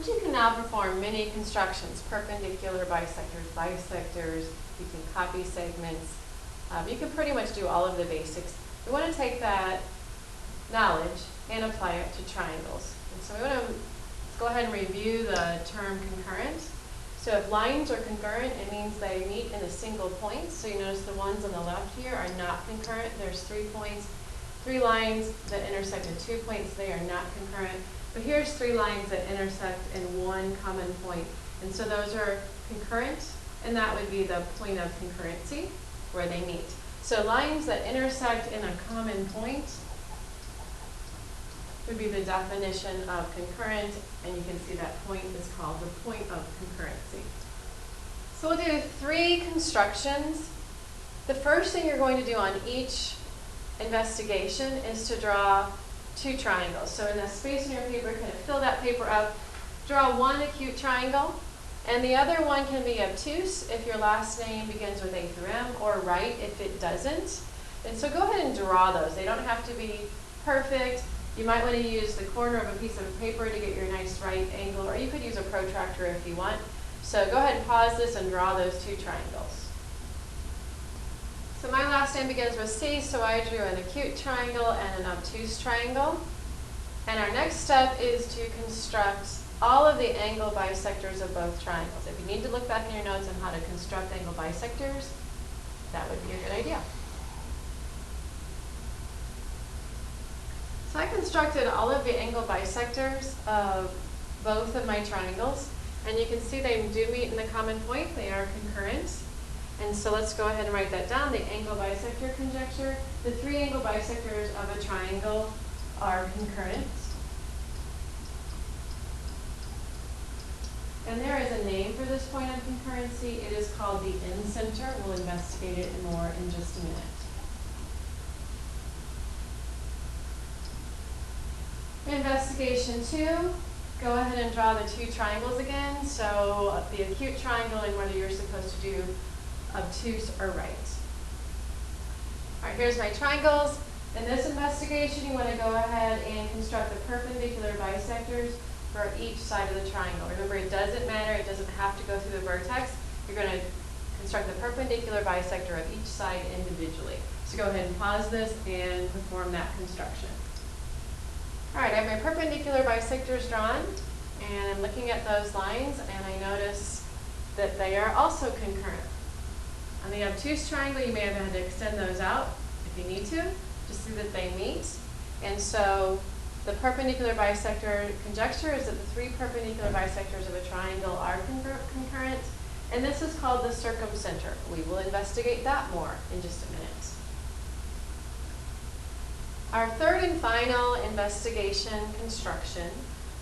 You can now perform many constructions, perpendicular bisectors, bisectors, you can copy segments. You can pretty much do all of the basics. We want to take that knowledge and apply it to triangles. And so we want to go ahead and review the term concurrent. So if lines are concurrent, it means they meet in a single point. So you notice the ones on the left here are not concurrent. There's 3 points, 3 lines that intersect at 2 points. They are not concurrent. But here's 3 lines that intersect in one common point. And so those are concurrent, and that would be the point of concurrency where they meet. So lines that intersect in a common point would be the definition of concurrent, and you can see that point is called the point of concurrency. So we'll do 3 constructions. The first thing you're going to do on each investigation is to draw 2 triangles. So in the space in your paper, kind of fill that paper up, draw one acute triangle, and the other one can be obtuse if your last name begins with A through M, or right if it doesn't. And so go ahead and draw those. They don't have to be perfect. You might want to use the corner of a piece of paper to get your nice right angle, or you could use a protractor if you want. So go ahead and pause this and draw those 2 triangles. So my last name begins with C, so I drew an acute triangle and an obtuse triangle. And our next step is to construct all of the angle bisectors of both triangles. If you need to look back in your notes on how to construct angle bisectors, that would be a good idea. So I constructed all of the angle bisectors of both of my triangles, and you can see they do meet in the common point. They are concurrent. And so let's go ahead and write that down, the angle bisector conjecture. The 3 angle bisectors of a triangle are concurrent. And there is a name for this point of concurrency. It is called the incenter. We'll investigate it more in just a minute. Investigation 2, go ahead and draw the 2 triangles again. So the acute triangle and whether you're supposed to do obtuse or right. All right, here's my triangles. In this investigation, you want to go ahead and construct the perpendicular bisectors for each side of the triangle. Remember, it doesn't matter. It doesn't have to go through the vertex. You're going to construct the perpendicular bisector of each side individually. So go ahead and pause this and perform that construction. All right, I have my perpendicular bisectors drawn, and I'm looking at those lines, and I notice that they are also concurrent. On the obtuse triangle, you may have had to extend those out if you need to see that they meet. And so the perpendicular bisector conjecture is that the 3 perpendicular bisectors of a triangle are concurrent, and this is called the circumcenter. We will investigate that more in just a minute. Our third and final investigation construction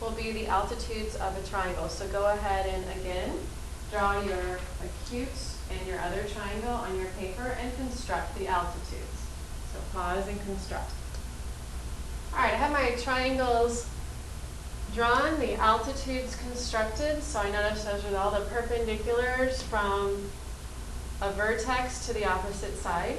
will be the altitudes of a triangle. So go ahead and again, draw your acute and your other triangle on your paper and construct the altitudes. So pause and construct. All right, I have my triangles drawn, the altitudes constructed. So I notice those are all the perpendiculars from a vertex to the opposite side.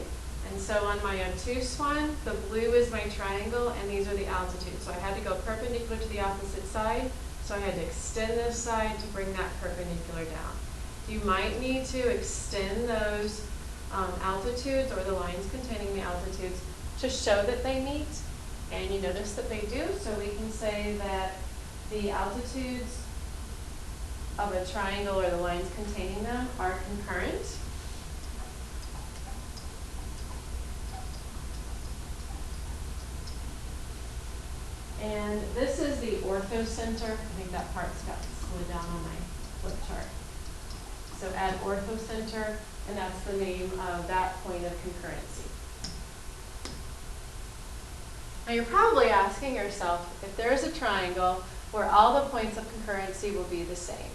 And so on my obtuse one, the blue is my triangle, and these are the altitudes. So I had to go perpendicular to the opposite side, so I had to extend this side to bring that perpendicular down. You might need to extend those altitudes or the lines containing the altitudes to show that they meet, and you notice that they do, so we can say that the altitudes of a triangle or the lines containing them are concurrent. And this is the orthocenter. I think that part's got slid down on my flip chart. So add orthocenter, and that's the name of that point of concurrency. Now you're probably asking yourself if there's a triangle where all the points of concurrency will be the same.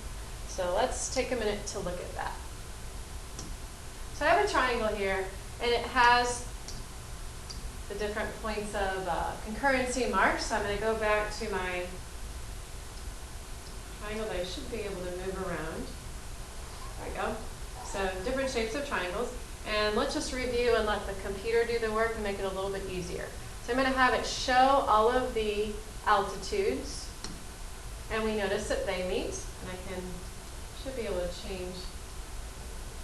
So let's take a minute to look at that. So I have a triangle here, and it has the different points of concurrency marks. So I'm going to go back to my triangle that I should be able to move around. There we go. So different shapes of triangles. And let's just review and let the computer do the work and make it a little bit easier. So I'm going to have it show all of the altitudes And we notice that they meet, and I should be able to change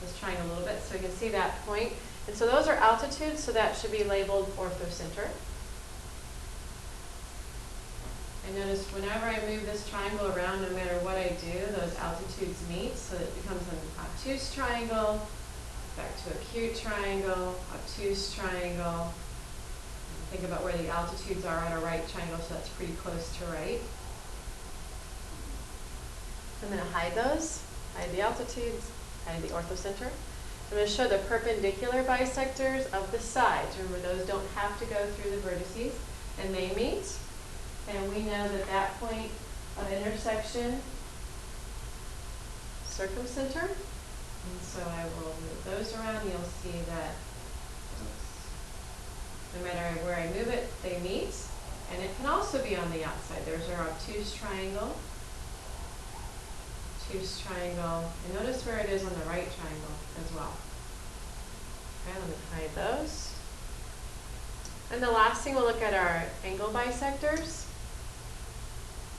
this triangle a little bit so we can see that point. And so those are altitudes, so that should be labeled orthocenter. And notice whenever I move this triangle around, no matter what I do, those altitudes meet, so that it becomes an obtuse triangle, back to acute triangle, obtuse triangle. And think about where the altitudes are on a right triangle, so that's pretty close to right. I'm going to hide those, hide the altitudes, hide the orthocenter. I'm going to show the perpendicular bisectors of the sides. Remember, those don't have to go through the vertices, and they meet. And we know that that point of intersection, circumcenter. And so I will move those around. You'll see that no matter where I move it, they meet. And it can also be on the outside. There's our obtuse triangle. Obtuse triangle. And notice where it is on the right triangle as well. Okay, let me hide those. And the last thing, we'll look at our angle bisectors.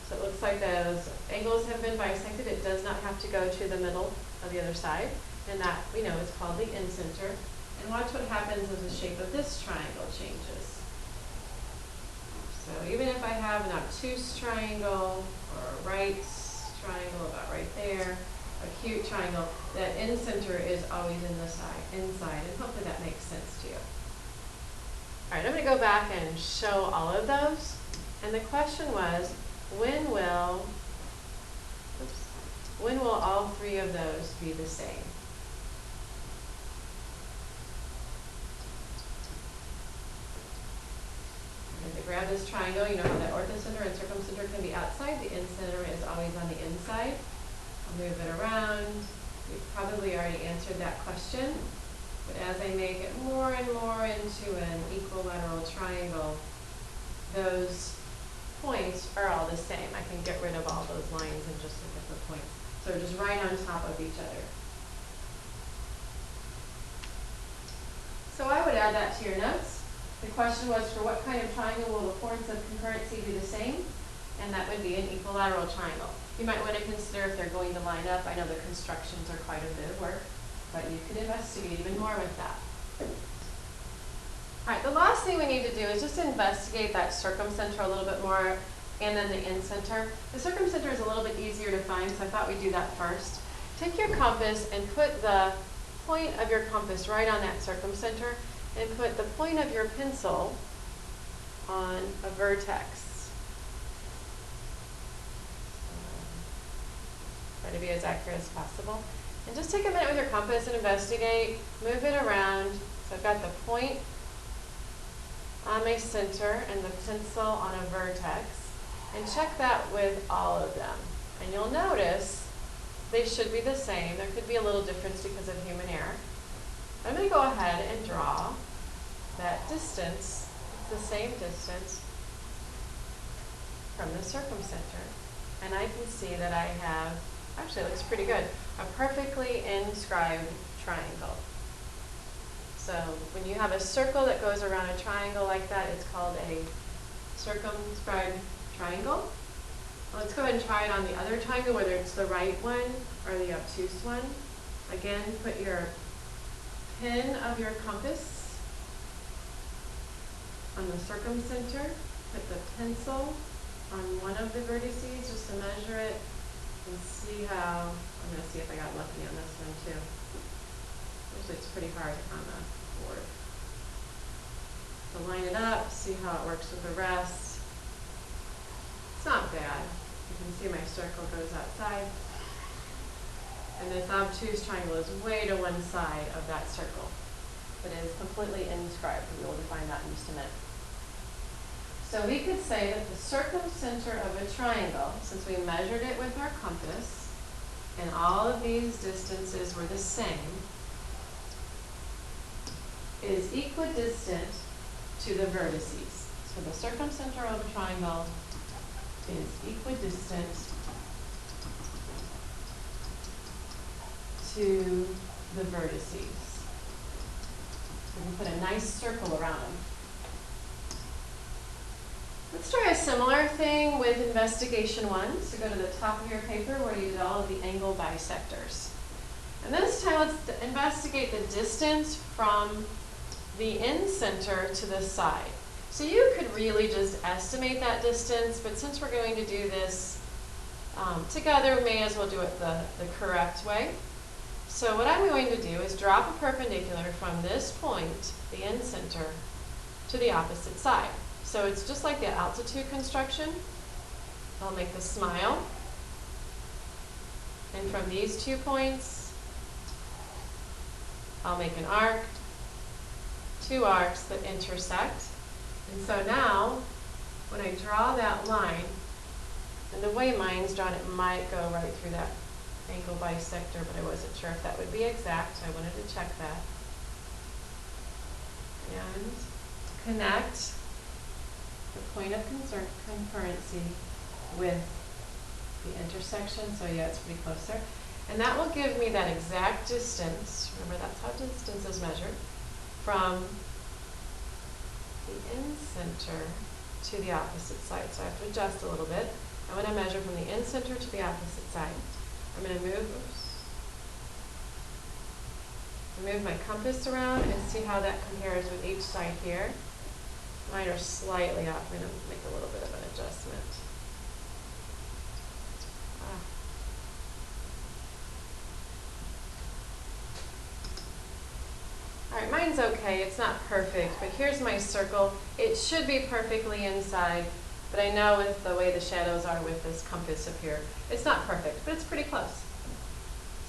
So it looks like those angles have been bisected. It does not have to go to the middle of the other side. And that, we know, is called the incenter. And watch what happens as the shape of this triangle changes. So even if I have an obtuse triangle or a right triangle about right there, acute triangle, that incenter is always in the inside. And hopefully that makes sense to you. All right, I'm going to go back and show all of those. And the question was, when will all three of those be the same? I'm going to grab this triangle. You know how that orthocenter and circumcenter can be outside. The incenter is always on the inside. I'll move it around. We've probably already answered that question. But as I make it more and more into an equilateral triangle, those points are all the same. I can get rid of all those lines and just look at the points. So they're just right on top of each other. So I would add that to your notes. The question was, for what kind of triangle will the points of concurrency be the same? And that would be an equilateral triangle. You might want to consider if they're going to line up. I know the constructions are quite a bit of work, but you could investigate even more with that. All right, the last thing we need to do is just investigate that circumcenter a little bit more, and then the incenter. The circumcenter is a little bit easier to find, so I thought we'd do that first. Take your compass and put the point of your compass right on that circumcenter, and put the point of your pencil on a vertex. Try to be as accurate as possible. And just take a minute with your compass and investigate. Move it around. So I've got the point on my center and the pencil on a vertex, and check that with all of them. And you'll notice they should be the same. There could be a little difference because of human error. I'm going to go ahead and draw that distance. It's the same distance from the circumcenter. And I can see that I have, actually it looks pretty good, a perfectly inscribed triangle. So when you have a circle that goes around a triangle like that, it's called a circumscribed triangle. Let's go ahead and try it on the other triangle, whether it's the right one or the obtuse one. Again, put your pin of your compass on the circumcenter. Put the pencil on one of the vertices just to measure it and see how, I'm going to see if I got lucky on this one too. Usually it's pretty hard on the board. So line it up, see how it works with the rest. It's not bad. You can see my circle goes outside. And this obtuse triangle is way to one side of that circle. It is completely inscribed. We will define that in just a minute. So we could say that the circumcenter of a triangle, since we measured it with our compass, and all of these distances were the same, is equidistant to the vertices. So the circumcenter of a triangle is equidistant to the vertices. So we can put a nice circle around them. Let's try a similar thing with investigation 1. So go to the top of your paper where you did all of the angle bisectors. And this time let's investigate the distance from the in-center to the side. So you could really just estimate that distance, but since we're going to do this together, we may as well do it the correct way. So what I'm going to do is drop a perpendicular from this point, the in-center, to the opposite side. So it's just like the altitude construction. I'll make the smile. And from these 2 points, I'll make an arc, 2 arcs that intersect. And so now, when I draw that line, and the way mine's drawn, it might go right through that angle bisector, but I wasn't sure if that would be exact. I wanted to check that. And connect the point of concurrency with the intersection. So yeah, it's pretty close there. And that will give me that exact distance. Remember, that's how distance is measured. From the in-center to the opposite side. So I have to adjust a little bit. I want to measure from the in-center to the opposite side. I'm going to move my compass around and see how that compares with each side here. Mine are slightly off. I'm going to make a little bit of an adjustment. All right, mine's okay. It's not perfect, but here's my circle. It should be perfectly inside, but I know with the way the shadows are with this compass up here, it's not perfect, but it's pretty close.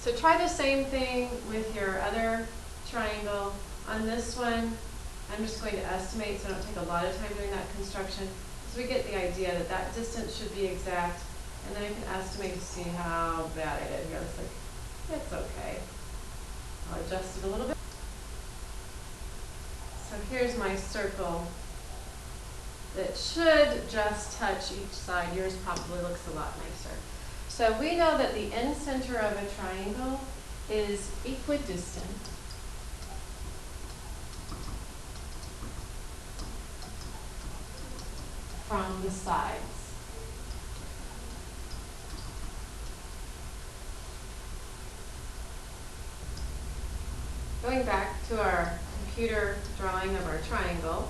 So try the same thing with your other triangle. On this one, I'm just going to estimate so I don't take a lot of time doing that construction. So we get the idea that that distance should be exact, and then I can estimate to see how bad I did here. It's like, it's okay. I'll adjust it a little bit. So here's my circle that should just touch each side. Yours probably looks a lot nicer. So we know that the in-center of a triangle is equidistant from the sides. Going back to our computer drawing of our triangle,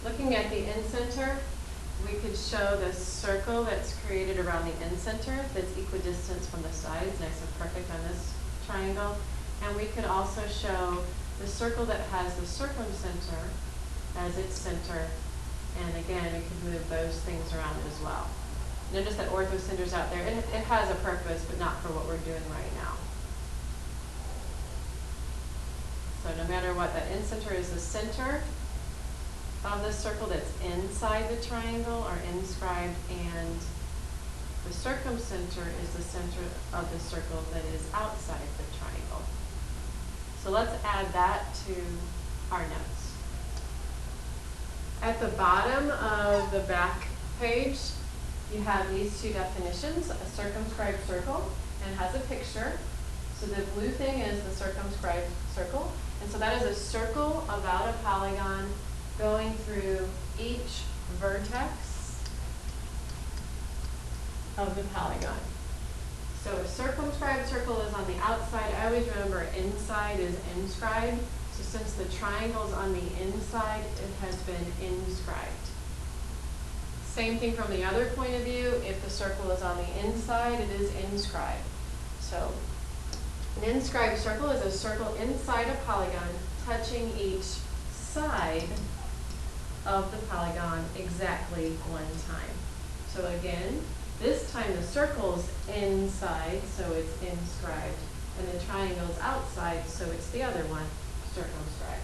looking at the in-center, we could show the circle that's created around the in-center that's equidistant from the sides, nice and perfect on this triangle. And we could also show the circle that has the circumcenter as its center. And again, we could move those things around as well. Notice that orthocenter's out there. It has a purpose, but not for what we're doing right now. So no matter what, that in-center is the center of the circle that's inside the triangle or inscribed, and the circumcenter is the center of the circle that is outside the triangle. So let's add that to our notes. At the bottom of the back page, you have these two definitions, a circumscribed circle, and it has a picture. So the blue thing is the circumscribed circle, and so that is a circle about a polygon going through each vertex of the polygon. So a circumscribed circle is on the outside. I always remember inside is inscribed. So since the triangle's on the inside, it has been inscribed. Same thing from the other point of view. If the circle is on the inside, it is inscribed. So an inscribed circle is a circle inside a polygon touching each side of the polygon exactly one time. So again, this time the circle's inside, so it's inscribed, and the triangle's outside, so it's the other one, circumscribed.